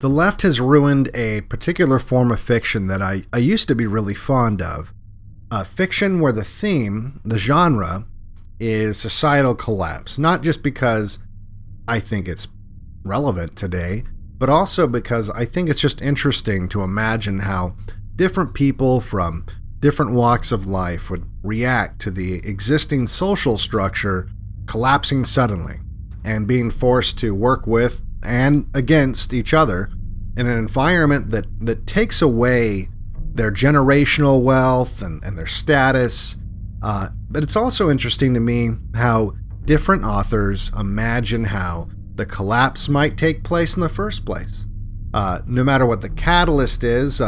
The left has ruined a particular form of fiction that I used to be really fond of. Fiction where the theme, the genre, is societal collapse. Not just because I think it's relevant today, but also because I think it's just interesting to imagine how different people from different walks of life would react to the existing social structure collapsing suddenly and being forced to work with and against each other in an environment that takes away their generational wealth and their status. But it's also interesting to me how different authors imagine how the collapse might take place in the first place. No matter what the catalyst is,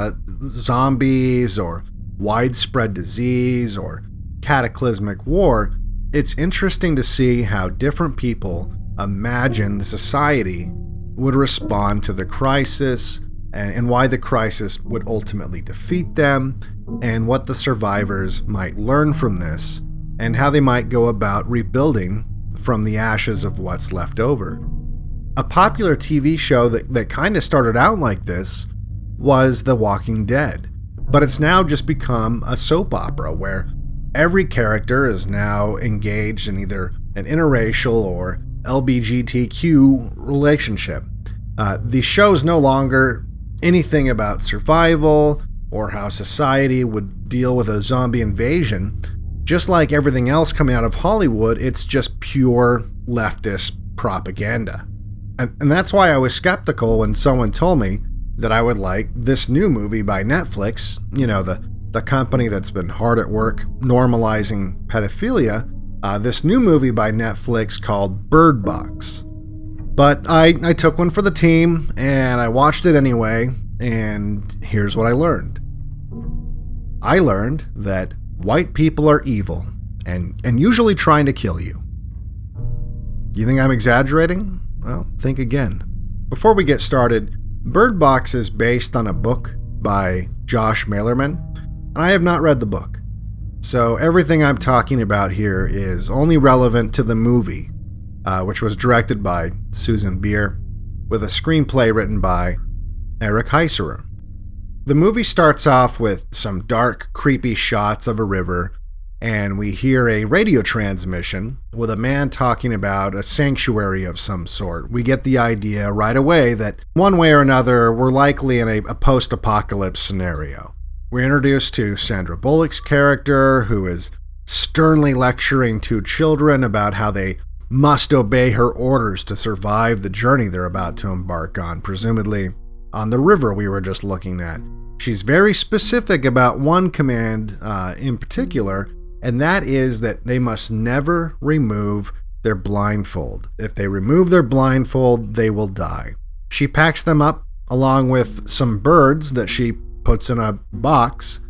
zombies or widespread disease or cataclysmic war, it's interesting to see how different people imagine the society would respond to the crisis and why the crisis would ultimately defeat them and what the survivors might learn from this and how they might go about rebuilding from the ashes of what's left over. A popular TV show that kind of started out like this was The Walking Dead, but it's now just become a soap opera where every character is now engaged in either an interracial or LGBTQ relationship. The show's no longer anything about survival or how society would deal with a zombie invasion. Just like everything else coming out of Hollywood, it's just pure leftist propaganda. And that's why I was skeptical when someone told me that I would like this new movie by Netflix, the company that's been hard at work normalizing pedophilia, this new movie by Netflix called Bird Box. But I took one for the team, and I watched it anyway, and here's what I learned. I learned that white people are evil, and usually trying to kill you. You think I'm exaggerating? Well, think again. Before we get started, Bird Box is based on a book by Josh Malerman, and I have not read the book. So everything I'm talking about here is only relevant to the movie, which was directed by Susan Bier, with a screenplay written by Eric Heiserer. The movie starts off with some dark, creepy shots of a river, and we hear a radio transmission with a man talking about a sanctuary of some sort. We get the idea right away that one way or another, we're likely in a post-apocalypse scenario. We're introduced to Sandra Bullock's character, who is sternly lecturing two children about how they must obey her orders to survive the journey they're about to embark on, presumably on the river we were just looking at. She's very specific about one command in particular, and that is that they must never remove their blindfold. If they remove their blindfold, they will die. She packs them up along with some birds that she puts in a box,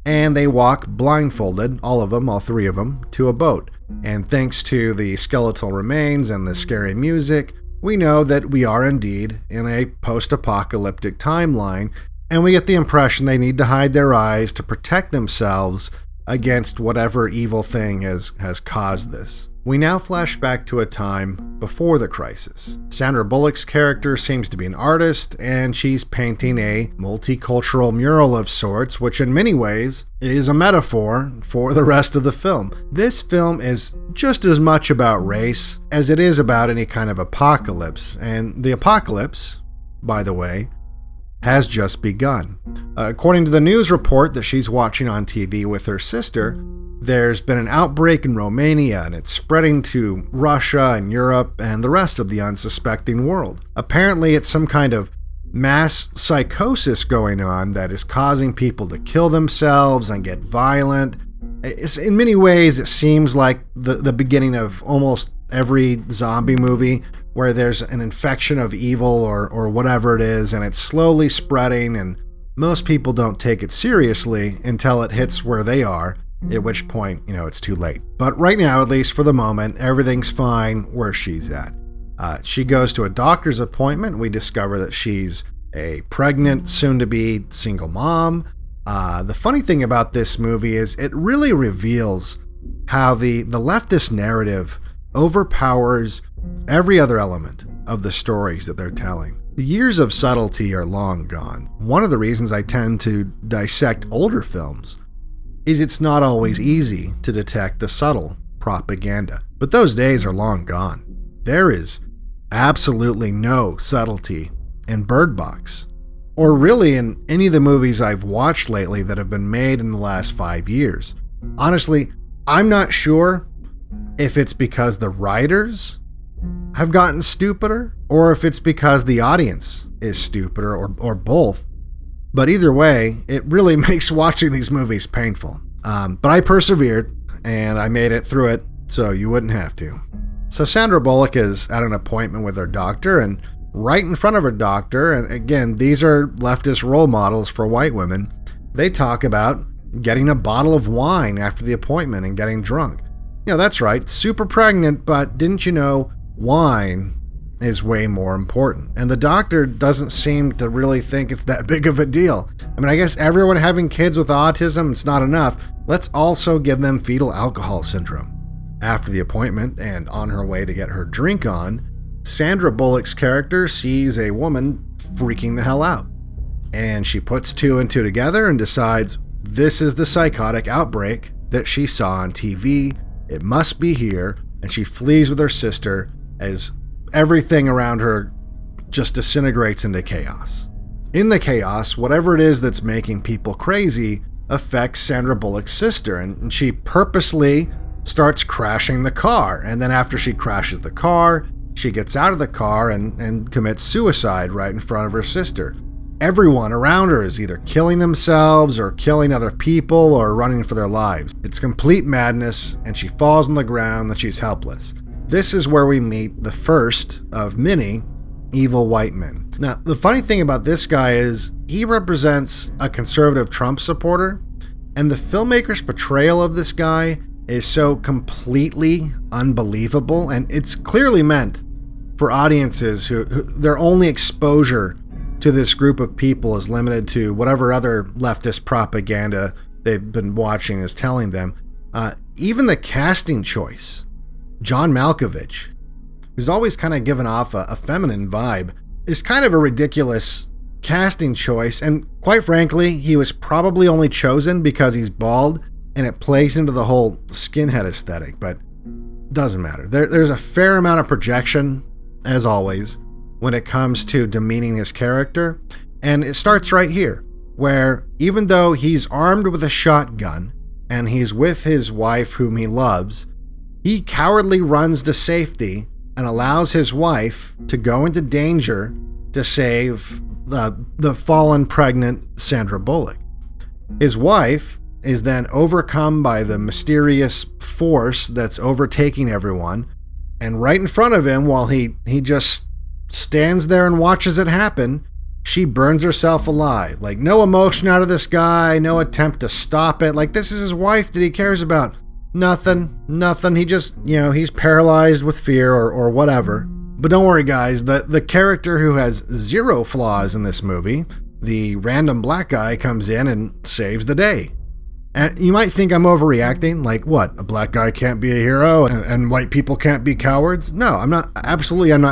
and they walk blindfolded, all of them, all three of them, to a boat. And thanks to the skeletal remains and the scary music, we know that we are indeed in a post-apocalyptic timeline, and we get the impression they need to hide their eyes to protect themselves against whatever evil thing has caused this. We now flash back to a time before the crisis. Sandra Bullock's character seems to be an artist, and she's painting a multicultural mural of sorts, which in many ways is a metaphor for the rest of the film. This film is just as much about race as it is about any kind of apocalypse, and the apocalypse, by the way, has just begun. According to the news report that she's watching on TV with her sister, there's been an outbreak in Romania, and it's spreading to Russia and Europe and the rest of the unsuspecting world. Apparently, it's some kind of mass psychosis going on that is causing people to kill themselves and get violent. In many ways, it seems like the beginning of almost every zombie movie where there's an infection of evil or whatever it is, and it's slowly spreading, and most people don't take it seriously until it hits where they are, at which point, it's too late. But right now, at least for the moment, everything's fine where she's at. She goes to a doctor's appointment. We discover that she's a pregnant, soon-to-be single mom. The funny thing about this movie is it really reveals how the leftist narrative overpowers every other element of the stories that they're telling. The years of subtlety are long gone. One of the reasons I tend to dissect older films is it's not always easy to detect the subtle propaganda. But those days are long gone. There is absolutely no subtlety in Bird Box, or really in any of the movies I've watched lately that have been made in the last 5 years. Honestly, I'm not sure if it's because the writers have gotten stupider or if it's because the audience is stupider or both. But either way, it really makes watching these movies painful. But I persevered and I made it through it so you wouldn't have to. So Sandra Bullock is at an appointment with her doctor, and right in front of her doctor, and again, these are leftist role models for white women, they talk about getting a bottle of wine after the appointment and getting drunk. That's right, super pregnant, but didn't you know wine is way more important? And the doctor doesn't seem to really think it's that big of a deal. I guess everyone having kids with autism, it's not enough. Let's also give them fetal alcohol syndrome. After the appointment and on her way to get her drink on, Sandra Bullock's character sees a woman freaking the hell out. And she puts two and two together and decides this is the psychotic outbreak that she saw on TV. It must be here. And she flees with her sister as everything around her just disintegrates into chaos. In the chaos, whatever it is that's making people crazy affects Sandra Bullock's sister, and she purposely starts crashing the car. And then after she crashes the car, she gets out of the car and commits suicide right in front of her sister. Everyone around her is either killing themselves or killing other people or running for their lives. It's complete madness, and she falls on the ground and she's helpless. This is where we meet the first of many evil white men. Now, the funny thing about this guy is he represents a conservative Trump supporter, and the filmmaker's portrayal of this guy is so completely unbelievable, and it's clearly meant for audiences who their only exposure to this group of people is limited to whatever other leftist propaganda they've been watching is telling them. Even the casting choice, John Malkovich, who's always kind of given off a feminine vibe, is kind of a ridiculous casting choice, and quite frankly, he was probably only chosen because he's bald and it plays into the whole skinhead aesthetic, but doesn't matter. There's a fair amount of projection, as always, when it comes to demeaning his character, and it starts right here, where even though he's armed with a shotgun and he's with his wife whom he loves, he cowardly runs to safety and allows his wife to go into danger to save the fallen pregnant Sandra Bullock. His wife is then overcome by the mysterious force that's overtaking everyone, and right in front of him, while he just stands there and watches it happen, she burns herself alive. Like, no emotion out of this guy, no attempt to stop it. Like, this is his wife that he cares about. Nothing. He just, he's paralyzed with fear or whatever. But don't worry, guys, the character who has zero flaws in this movie, the random black guy, comes in and saves the day. And you might think I'm overreacting, like, what, a black guy can't be a hero and white people can't be cowards? No, I'm not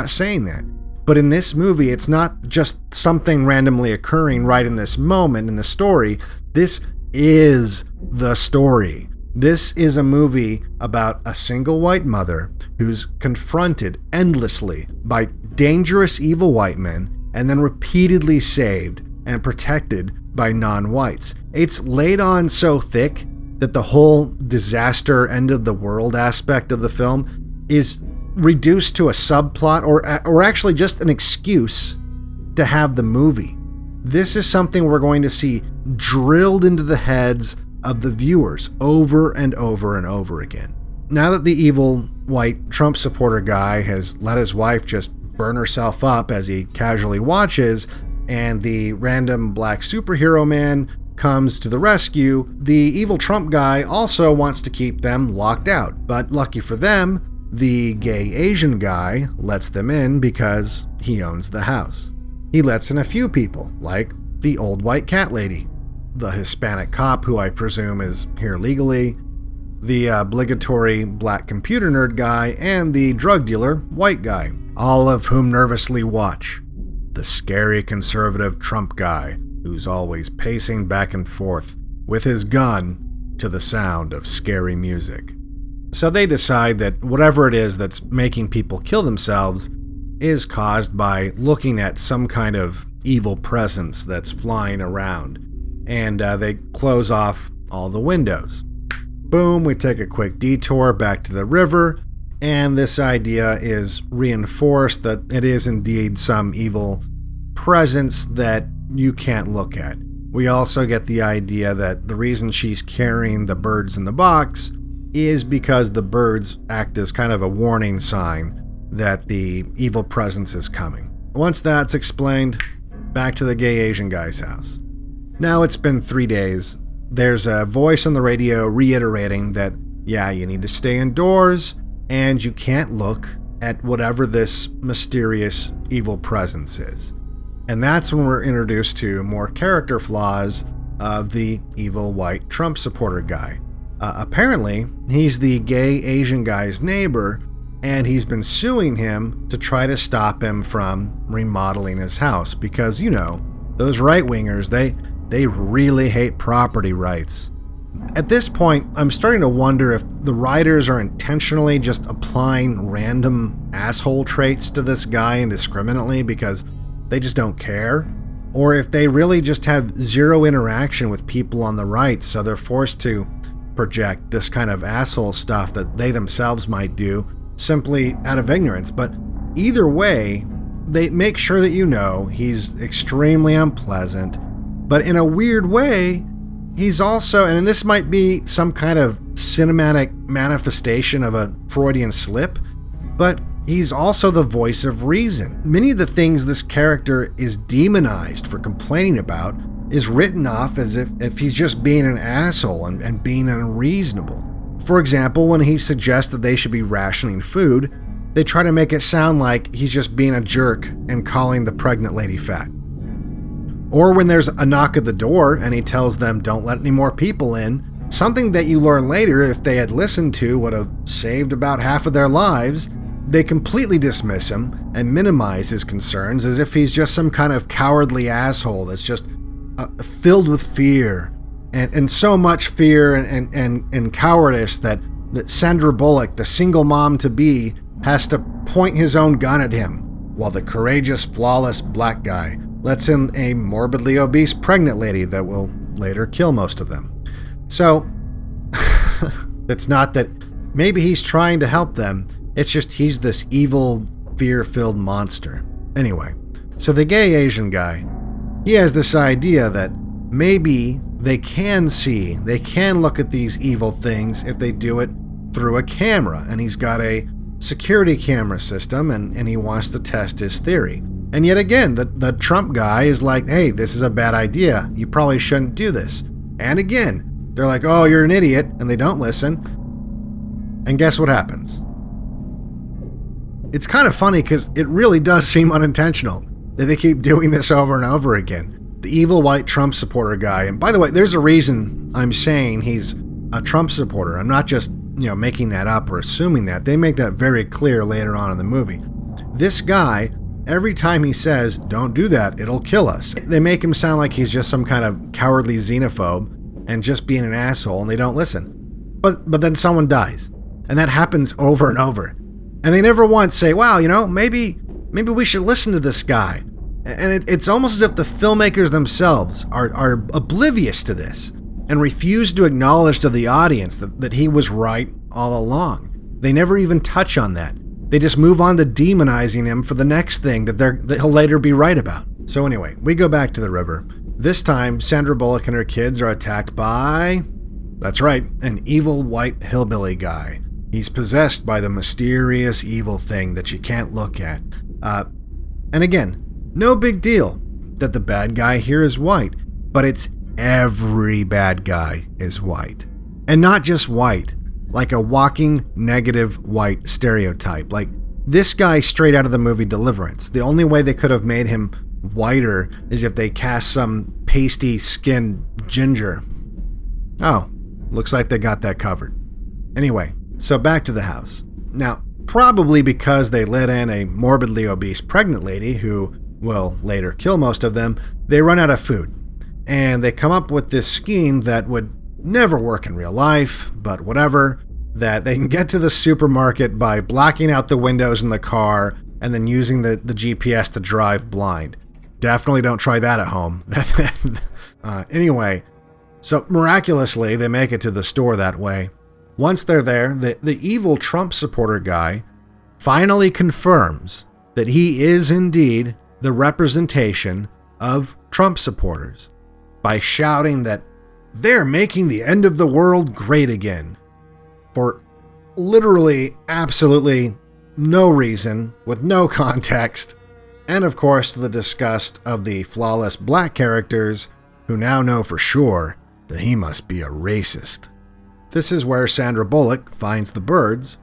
saying that. But in this movie, it's not just something randomly occurring right in this moment in the story. This is the story. This is a movie about a single white mother who's confronted endlessly by dangerous evil white men and then repeatedly saved and protected by non-whites. It's laid on so thick that the whole disaster end of the world aspect of the film is reduced to a subplot or actually just an excuse to have the movie. This is something we're going to see drilled into the heads of the viewers over and over and over again. Now that the evil white Trump supporter guy has let his wife just burn herself up as he casually watches, and the random black superhero man comes to the rescue, the evil Trump guy also wants to keep them locked out. But lucky for them, the gay Asian guy lets them in because he owns the house. He lets in a few people, like the old white cat lady, the Hispanic cop who I presume is here legally, the obligatory black computer nerd guy, and the drug dealer white guy, all of whom nervously watch. the scary conservative Trump guy who's always pacing back and forth with his gun to the sound of scary music. So they decide that whatever it is that's making people kill themselves is caused by looking at some kind of evil presence that's flying around. And they close off all the windows. Boom, we take a quick detour back to the river, and this idea is reinforced that it is indeed some evil presence that you can't look at. We also get the idea that the reason she's carrying the birds in the box is because the birds act as kind of a warning sign that the evil presence is coming. Once that's explained, back to the gay Asian guy's house. Now it's been 3 days. There's a voice on the radio reiterating that, yeah, you need to stay indoors and you can't look at whatever this mysterious evil presence is. And that's when we're introduced to more character flaws of the evil white Trump supporter guy. Apparently, he's the gay Asian guy's neighbor, and he's been suing him to try to stop him from remodeling his house because, you know, those right-wingers, they really hate property rights. At this point, I'm starting to wonder if the writers are intentionally just applying random asshole traits to this guy indiscriminately because they just don't care, or if they really just have zero interaction with people on the right, so they're forced to project this kind of asshole stuff that they themselves might do simply out of ignorance. But either way, they make sure that you know he's extremely unpleasant, but in a weird way, he's also, and this might be some kind of cinematic manifestation of a Freudian slip, but he's also the voice of reason. Many of the things this character is demonized for complaining about is written off as if he's just being an asshole and being unreasonable. For example, when he suggests that they should be rationing food, they try to make it sound like he's just being a jerk and calling the pregnant lady fat. Or when there's a knock at the door and he tells them don't let any more people in, something that you learn later if they had listened to would have saved about half of their lives, they completely dismiss him and minimize his concerns as if he's just some kind of cowardly asshole that's just filled with fear and so much fear and cowardice that Sandra Bullock, the single mom-to-be, has to point his own gun at him, while the courageous, flawless black guy lets in a morbidly obese pregnant lady that will later kill most of them. So, it's not that maybe he's trying to help them, it's just he's this evil, fear-filled monster. Anyway, so the gay Asian guy, he has this idea that maybe they can look at these evil things if they do it through a camera, and he's got a security camera system, and he wants to test his theory. And yet again, the Trump guy is like, hey, this is a bad idea. You probably shouldn't do this. And again, they're like, oh, you're an idiot, and they don't listen. And guess what happens? It's kind of funny because it really does seem unintentional that they keep doing this over and over again. The evil white Trump supporter guy. And by the way, there's a reason I'm saying he's a Trump supporter. I'm not just, making that up or assuming that. They make that very clear later on in the movie. This guy, every time he says, don't do that, it'll kill us, they make him sound like he's just some kind of cowardly xenophobe and just being an asshole, and they don't listen. But then someone dies. And that happens over and over. And they never once say, wow, maybe we should listen to this guy. And it's almost as if the filmmakers themselves are oblivious to this and refuse to acknowledge to the audience that he was right all along. They never even touch on that. They just move on to demonizing him for the next thing that he'll later be right about. So anyway, we go back to the river. This time, Sandra Bullock and her kids are attacked by, that's right, an evil white hillbilly guy. He's possessed by the mysterious evil thing that you can't look at. And again, no big deal that the bad guy here is white, but it's every bad guy is white. And not just white, like a walking negative white stereotype. Like this guy straight out of the movie Deliverance. The only way they could have made him whiter is if they cast some pasty-skinned ginger. Oh, looks like they got that covered. Anyway, so back to the house. Now, probably because they let in a morbidly obese pregnant lady who will later kill most of them, they run out of food. And they come up with this scheme that would never work in real life, but whatever, that they can get to the supermarket by blacking out the windows in the car and then using the GPS to drive blind. Definitely don't try that at home. Anyway, so miraculously, they make it to the store that way. Once they're there, the evil Trump supporter guy finally confirms that he is indeed the representation of Trump supporters by shouting that they're making the end of the world great again for literally absolutely no reason, with no context, and of course to the disgust of the flawless black characters who now know for sure that he must be a racist. This is where Sandra Bullock finds the birds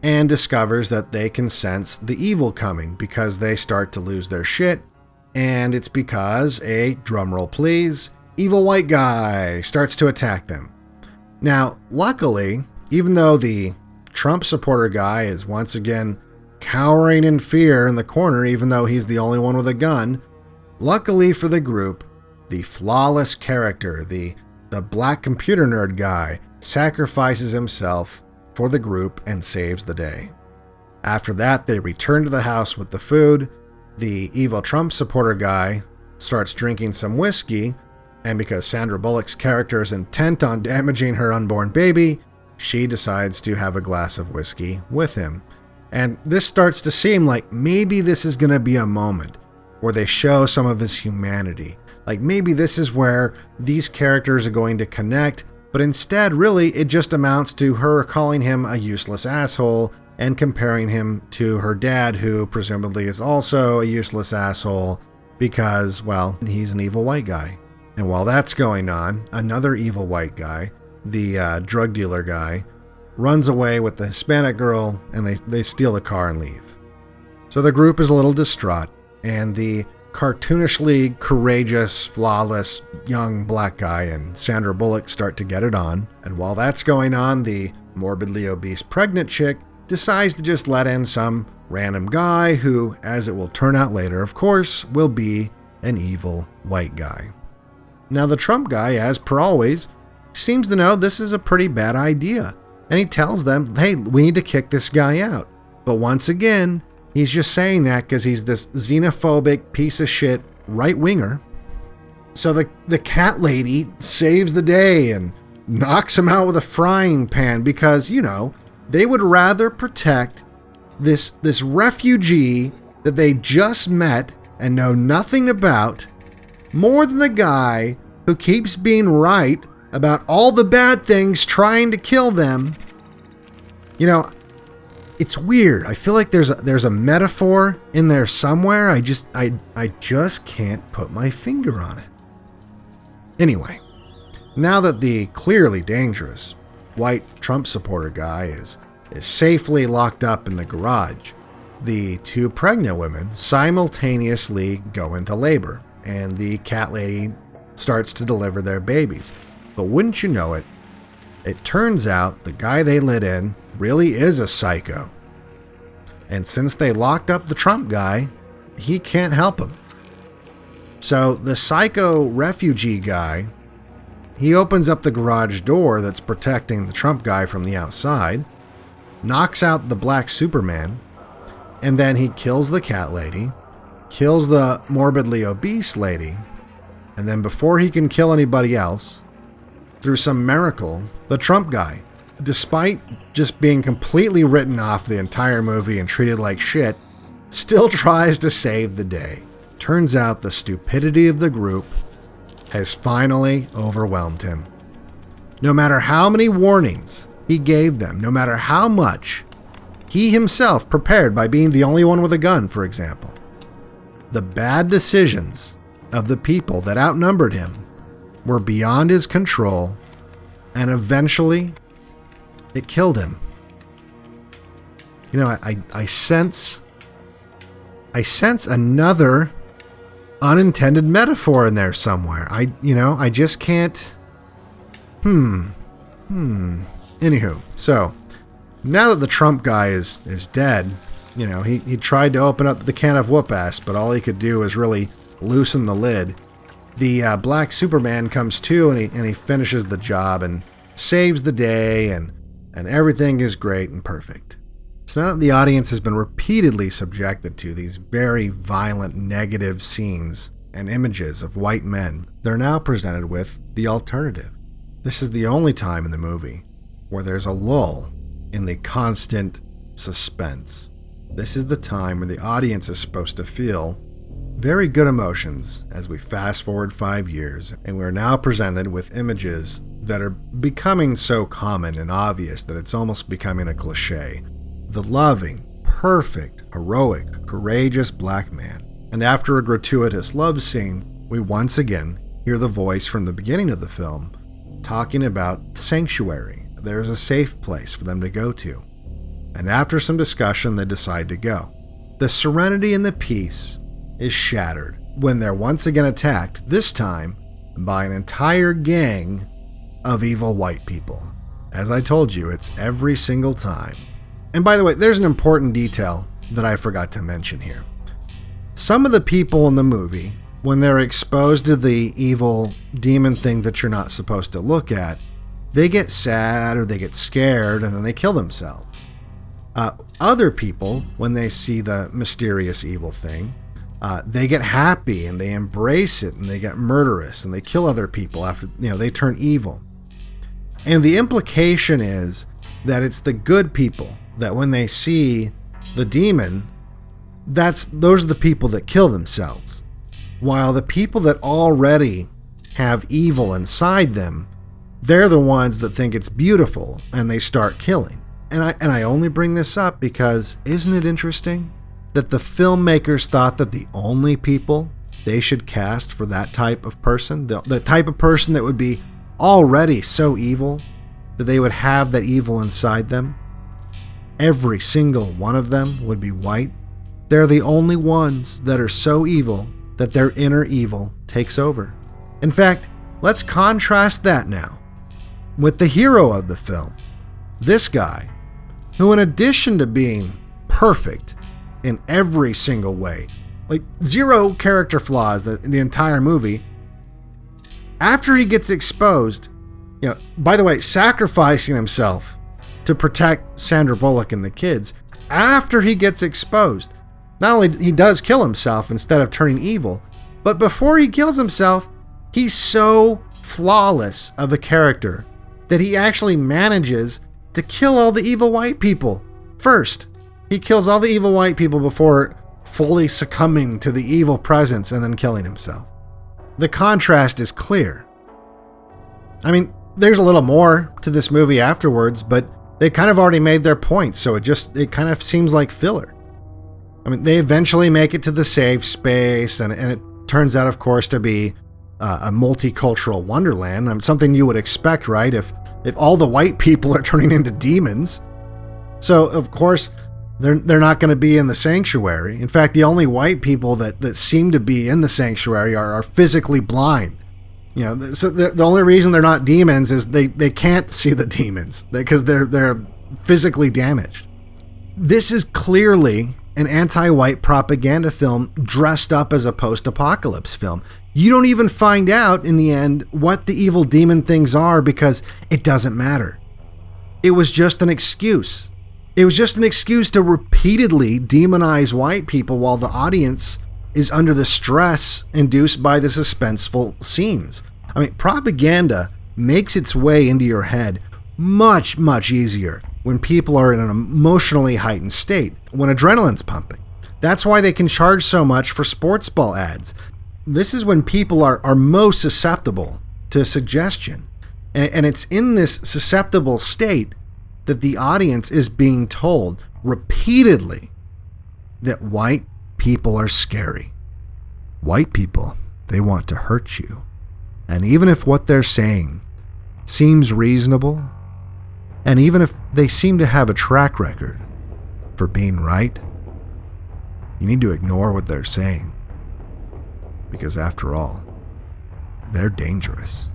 and discovers that they can sense the evil coming because they start to lose their shit, and it's because a, drumroll please, evil white guy starts to attack them. Now, luckily, even though the Trump supporter guy is once again cowering in fear in the corner, even though he's the only one with a gun, luckily for the group, the flawless character, the black computer nerd guy, sacrifices himself for the group and saves the day. After that, they return to the house with the food. The evil Trump supporter guy starts drinking some whiskey, and because Sandra Bullock's character is intent on damaging her unborn baby, she decides to have a glass of whiskey with him. And this starts to seem like maybe this is going to be a moment where they show some of his humanity. Like maybe this is where these characters are going to connect, but instead, really, it just amounts to her calling him a useless asshole and comparing him to her dad, who presumably is also a useless asshole because, well, he's an evil white guy. And while that's going on, another evil white guy, the drug dealer guy, runs away with the Hispanic girl, and they steal the car and leave. So the group is a little distraught, and the cartoonishly courageous, flawless, young black guy and Sandra Bullock start to get it on. And while that's going on, the morbidly obese pregnant chick decides to just let in some random guy who, as it will turn out later, of course, will be an evil white guy. Now the Trump guy, as per always, seems to know this is a pretty bad idea. And he tells them, hey, we need to kick this guy out. But once again, he's just saying that because he's this xenophobic piece of shit right-winger. So the cat lady saves the day and knocks him out with a frying pan because, you know, they would rather protect this refugee that they just met and know nothing about more than the guy who keeps being right about all the bad things trying to kill them. You know, it's weird. I feel like there's a metaphor in there somewhere. I just can't put my finger on it. Anyway, now that the clearly dangerous white Trump supporter guy is safely locked up in the garage, the two pregnant women simultaneously go into labor, and the cat lady starts to deliver their babies. But wouldn't you know it, it turns out the guy they let in really is a psycho. And since they locked up the Trump guy, he can't help him. So the psycho refugee guy, he opens up the garage door that's protecting the Trump guy from the outside, knocks out the black Superman, and then he kills the cat lady, kills the morbidly obese lady, and then before he can kill anybody else, through some miracle, the Trump guy, despite just being completely written off the entire movie and treated like shit, still tries to save the day. Turns out the stupidity of the group has finally overwhelmed him. No matter how many warnings he gave them, no matter how much he himself prepared by being the only one with a gun, for example, the bad decisions of the people that outnumbered him were beyond his control, and eventually it killed him. You know, I sense another unintended metaphor in there somewhere. I just can't. Anywho, so now that the Trump guy is dead, He tried to open up the can of whoop-ass, but all he could do was really loosen the lid. The Black Superman comes to, and he finishes the job and saves the day, and everything is great and perfect. So now that the audience has been repeatedly subjected to these very violent negative scenes and images of white men, they're now presented with the alternative. This is the only time in the movie where there's a lull in the constant suspense. This is the time where the audience is supposed to feel very good emotions as we fast forward 5 years, and we're now presented with images that are becoming so common and obvious that it's almost becoming a cliche. The loving, perfect, heroic, courageous black man. And after a gratuitous love scene, we once again hear the voice from the beginning of the film talking about sanctuary. There's a safe place for them to go to. And after some discussion, they decide to go. The serenity and the peace is shattered when they're once again attacked, this time by an entire gang of evil white people. As I told you, it's every single time. And by the way, there's an important detail that I forgot to mention here. Some of the people in the movie, when they're exposed to the evil demon thing that you're not supposed to look at, they get sad or they get scared and then they kill themselves. Other people, when they see the mysterious evil thing, they get happy and they embrace it and they get murderous and they kill other people after, they turn evil. And the implication is that it's the good people that when they see the demon, those are the people that kill themselves. While the people that already have evil inside them, they're the ones that think it's beautiful and they start killing. And I only bring this up because isn't it interesting that the filmmakers thought that the only people they should cast for that type of person, the type of person that would be already so evil that they would have that evil inside them, every single one of them would be white. They're the only ones that are so evil that their inner evil takes over. In fact, let's contrast that now with the hero of the film, this guy, who in addition to being perfect in every single way, like zero character flaws the entire movie, after he gets exposed, by the way, sacrificing himself to protect Sandra Bullock and the kids, after he gets exposed, not only he does kill himself instead of turning evil, but before he kills himself, he's so flawless of a character that he actually manages to kill all the evil white people first. He kills all the evil white people before fully succumbing to the evil presence and then killing himself. The contrast is clear. I mean, there's a little more to this movie afterwards, but they kind of already made their point, so it kind of seems like filler. I mean, they eventually make it to the safe space, and it turns out, of course, to be a multicultural wonderland. Something you would expect, right? If all the white people are turning into demons. So, of course, they're not going to be in the sanctuary. In fact, the only white people that seem to be in the sanctuary are physically blind. So the only reason they're not demons is they can't see the demons because they're physically damaged. This is clearly an anti-white propaganda film dressed up as a post-apocalypse film. You don't even find out in the end what the evil demon things are because it doesn't matter. It was just an excuse. It was just an excuse to repeatedly demonize white people while the audience is under the stress induced by the suspenseful scenes. I mean, propaganda makes its way into your head much, much easier when people are in an emotionally heightened state, when adrenaline's pumping. That's why they can charge so much for sports ball ads. This is when people are most susceptible to suggestion. And it's in this susceptible state that the audience is being told repeatedly that white people are scary. White people, they want to hurt you. And even if what they're saying seems reasonable, and even if they seem to have a track record for being right, you need to ignore what they're saying. Because after all, they're dangerous.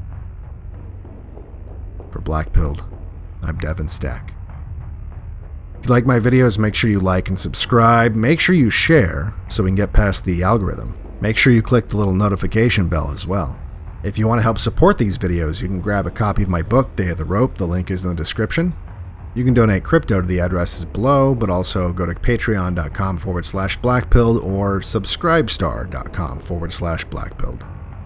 For BlackPilled, I'm Devin Stack. If you like my videos, make sure you like and subscribe. Make sure you share so we can get past the algorithm. Make sure you click the little notification bell as well. If you want to help support these videos, you can grab a copy of my book, Day of the Rope. The link is in the description. You can donate crypto to the addresses below, but also go to patreon.com/blackpilled or subscribestar.com/blackpilled.